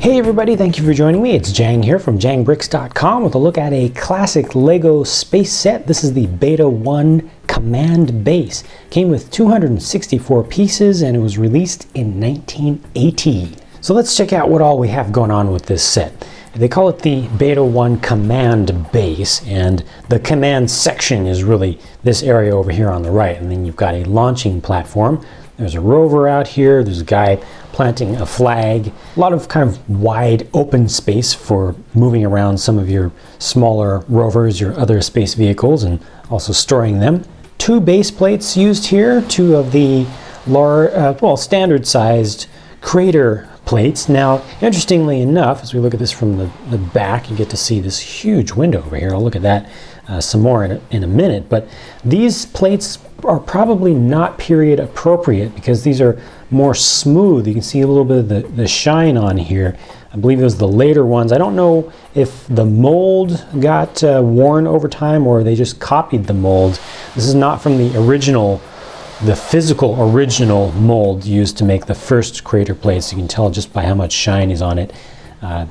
Hey everybody, thank you for joining me. It's Jang here from jangbricks.com with a look at a classic Lego space set. This is the Beta 1 Command Base. Came with 264 pieces and it was released in 1980. So let's check out what all we have going on with this set. They call it the Beta 1 Command Base, and the command section is really this area over here on the right. And then you've got a launching platform. There's a rover out here. There's a guy planting a flag. A lot of kind of wide open space for moving around some of your smaller rovers, your other space vehicles, and also storing them. Two base plates used here, two of the standard sized crater plates. Now, interestingly enough, as we look at this from the back, you get to see this huge window over here. I'll look at that some more in a minute, but these plates are probably not period appropriate because these are more smooth. You can see a little bit of the shine on here. I believe it was the later ones. I don't know if the mold got worn over time or they just copied the mold. This is not from the original, the physical original mold used to make the first crater plates. You can tell just by how much shine is on it.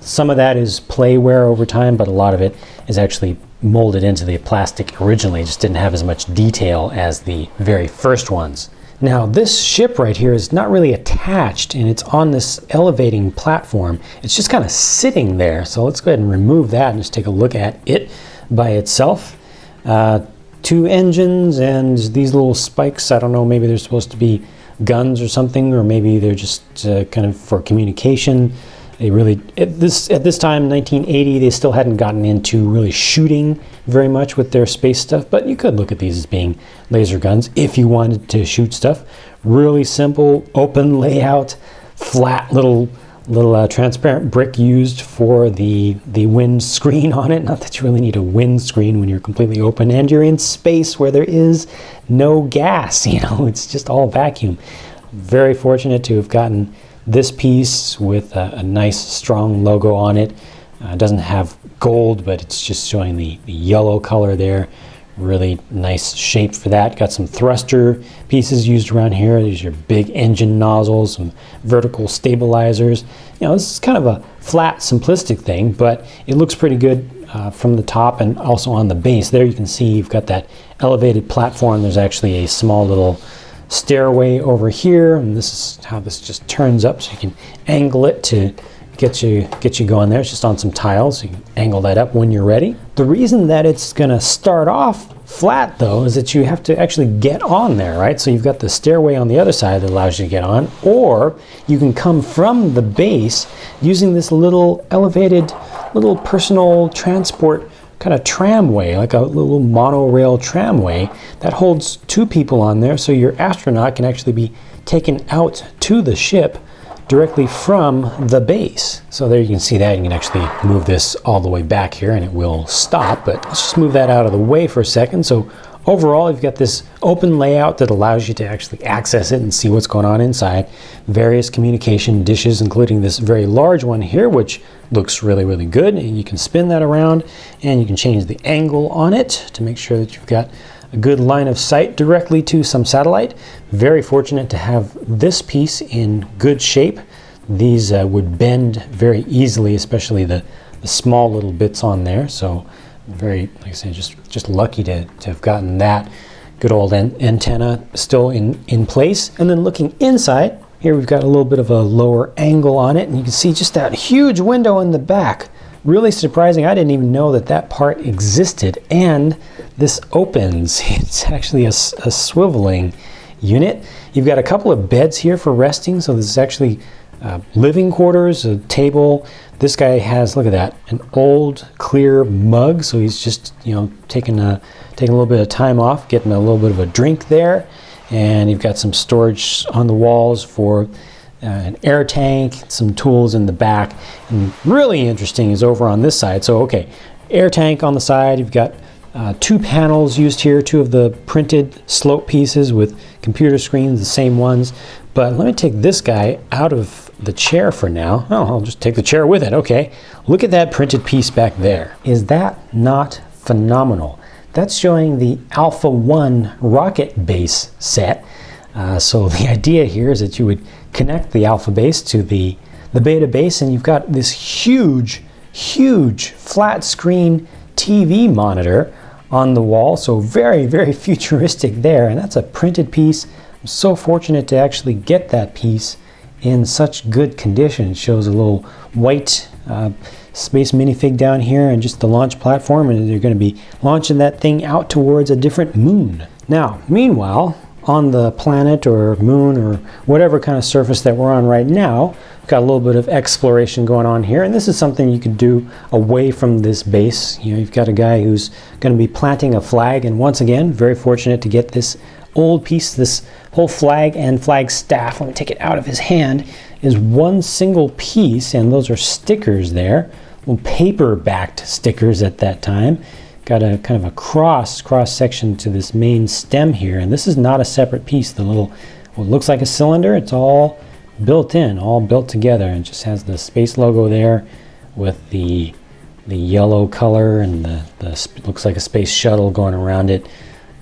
Some of that is play wear over time, but a lot of it is actually molded into the plastic originally. It just didn't have as much detail as the very first ones. Now this ship right here is not really attached and it's on this elevating platform. It's just kind of sitting there. So let's go ahead and remove that and just take a look at it by itself. Two engines and these little spikes. I don't know, maybe they're supposed to be guns or something, or maybe they're just kind of for communication. They really, at this time, 1980, they still hadn't gotten into really shooting very much with their space stuff, but you could look at these as being laser guns if you wanted to shoot stuff. Really simple, open layout, flat little transparent brick used for the wind screen on it. Not that you really need a wind screen when you're completely open and you're in space where there is no gas, you know, it's just all vacuum. Very fortunate to have gotten this piece with a nice strong logo on it. It doesn't have gold, but it's just showing the yellow color there. Really nice shape for that. Got some thruster pieces used around here. These are your big engine nozzles, some vertical stabilizers. You know, this is kind of a flat, simplistic thing, but it looks pretty good from the top and also on the base. There you can see you've got that elevated platform. There's actually a small little stairway over here, and this is how this just turns up, so you can angle it to get you going there. It's just on some tiles, so you can angle that up when you're ready. The reason that it's going to start off flat though is that you have to actually get on there, right? So you've got the stairway on the other side that allows you to get on, or you can come from the base using this little elevated little personal transport kind of tramway, like a little monorail tramway that holds two people on there, so your astronaut can actually be taken out to the ship directly from the base. So there you can see that. You can actually move this all the way back here and it will stop, but let's just move that out of the way for a second. So overall, you've got this open layout that allows you to actually access it and see what's going on inside. Various communication dishes, including this very large one here, which looks really, really good. And you can spin that around and you can change the angle on it to make sure that you've got a good line of sight directly to some satellite. Very fortunate to have this piece in good shape. These would bend very easily, especially the small little bits on there. So very, like I say, just lucky to have gotten that good old antenna still in place. And then looking inside, here we've got a little bit of a lower angle on it, and you can see just that huge window in the back. Really surprising. I didn't even know that part existed, and this opens. It's actually a swiveling unit. You've got a couple of beds here for resting, so this is actually living quarters, a table. This guy has, look at that, an old clear mug, so he's just, you know, taking a little bit of time off, getting a little bit of a drink there. And you've got some storage on the walls for an air tank, some tools in the back. And really interesting is over on this side. So okay, air tank on the side. You've got two panels used here, two of the printed slope pieces with computer screens, the same ones. But let me take this guy out of the chair for now. Oh, I'll just take the chair with it. Okay, look at that printed piece back there. Is that not phenomenal? That's showing the Alpha 1 rocket base set. So the idea here is that you would connect the Alpha base to the the Beta base, and you've got this huge flat screen TV monitor on the wall, so very futuristic there. And that's a printed piece. I'm so fortunate to actually get that piece in such good condition. It shows a little white space minifig down here and just the launch platform, and they're going to be launching that thing out towards a different moon. Now, meanwhile, on the planet or moon or whatever kind of surface that we're on right now, we've got a little bit of exploration going on here, and this is something you could do away from this base. You know, you've got a guy who's going to be planting a flag, and once again, very fortunate to get this old piece. This whole flag and flag staff, let me take it out of his hand, is one single piece, and those are stickers there, little paper-backed stickers at that time. Got a kind of a cross section to this main stem here, and this is not a separate piece. The little, what looks like a cylinder, it's all built in, all built together, and just has the space logo there with the yellow color, and the looks like a space shuttle going around it.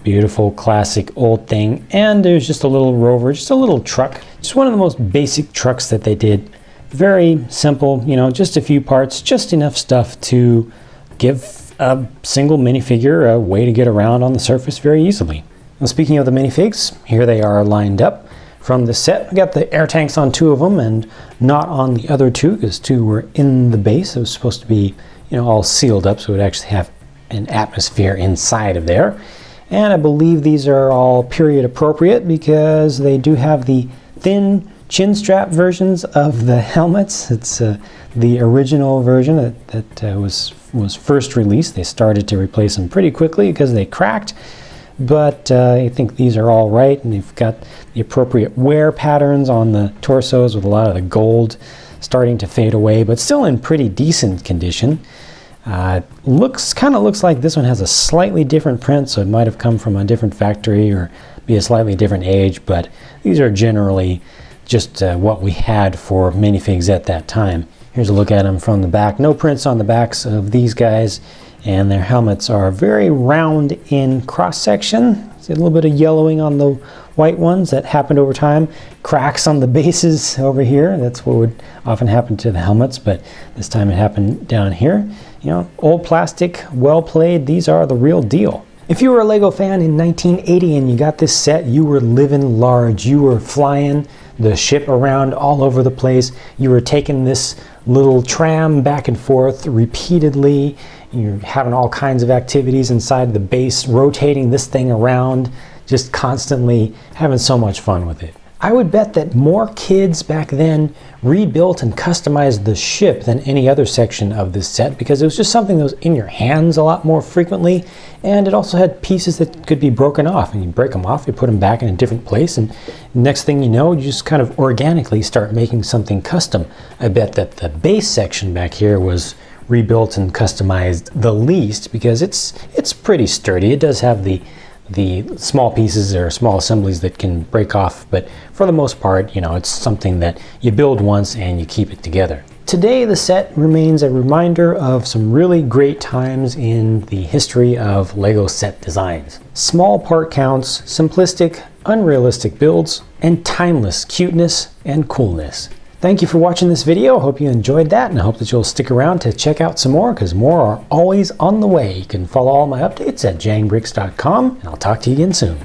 Beautiful classic old thing. And there's just a little rover, just a little truck, just one of the most basic trucks that they did. Very simple, you know, just a few parts, just enough stuff to give a single minifigure a way to get around on the surface very easily. Now, speaking of the minifigs, here they are lined up from the set. We got the air tanks on 2 of them and not on the other 2, because 2 were in the base. It was supposed to be, you know, all sealed up, so it would actually have an atmosphere inside of there. And I believe these are all period appropriate, because they do have the thin chin strap versions of the helmets. It's the original version that was first released. They started to replace them pretty quickly because they cracked, but I think these are all right, and they've got the appropriate wear patterns on the torsos, with a lot of the gold starting to fade away, but still in pretty decent condition. Kind of looks like this one has a slightly different print, so it might have come from a different factory or be a slightly different age, but these are generally just what we had for minifigs at that time. Here's a look at them from the back. No prints on the backs of these guys, and their helmets are very round in cross section. See a little bit of yellowing on the white ones that happened over time. Cracks on the bases over here. That's what would often happen to the helmets, but this time it happened down here. You know, old plastic, well played. These are the real deal. If you were a Lego fan in 1980 and you got this set, you were living large. You were flying the ship around all over the place. You were taking this little tram back and forth repeatedly. You're having all kinds of activities inside the base, rotating this thing around, just constantly having so much fun with it. I would bet that more kids back then rebuilt and customized the ship than any other section of this set, because it was just something that was in your hands a lot more frequently, and it also had pieces that could be broken off, and you break them off, you put them back in a different place, and next thing you know, you just kind of organically start making something custom. I bet that the base section back here was rebuilt and customized the least, because it's pretty sturdy. It does have the small pieces or small assemblies that can break off, but for the most part, you know, it's something that you build once and you keep it together. Today, the set remains a reminder of some really great times in the history of Lego set designs. Small part counts, simplistic, unrealistic builds, and timeless cuteness and coolness. Thank you for watching this video. I hope you enjoyed that, and I hope that you'll stick around to check out some more, because more are always on the way. You can follow all my updates at jangbricks.com, and I'll talk to you again soon.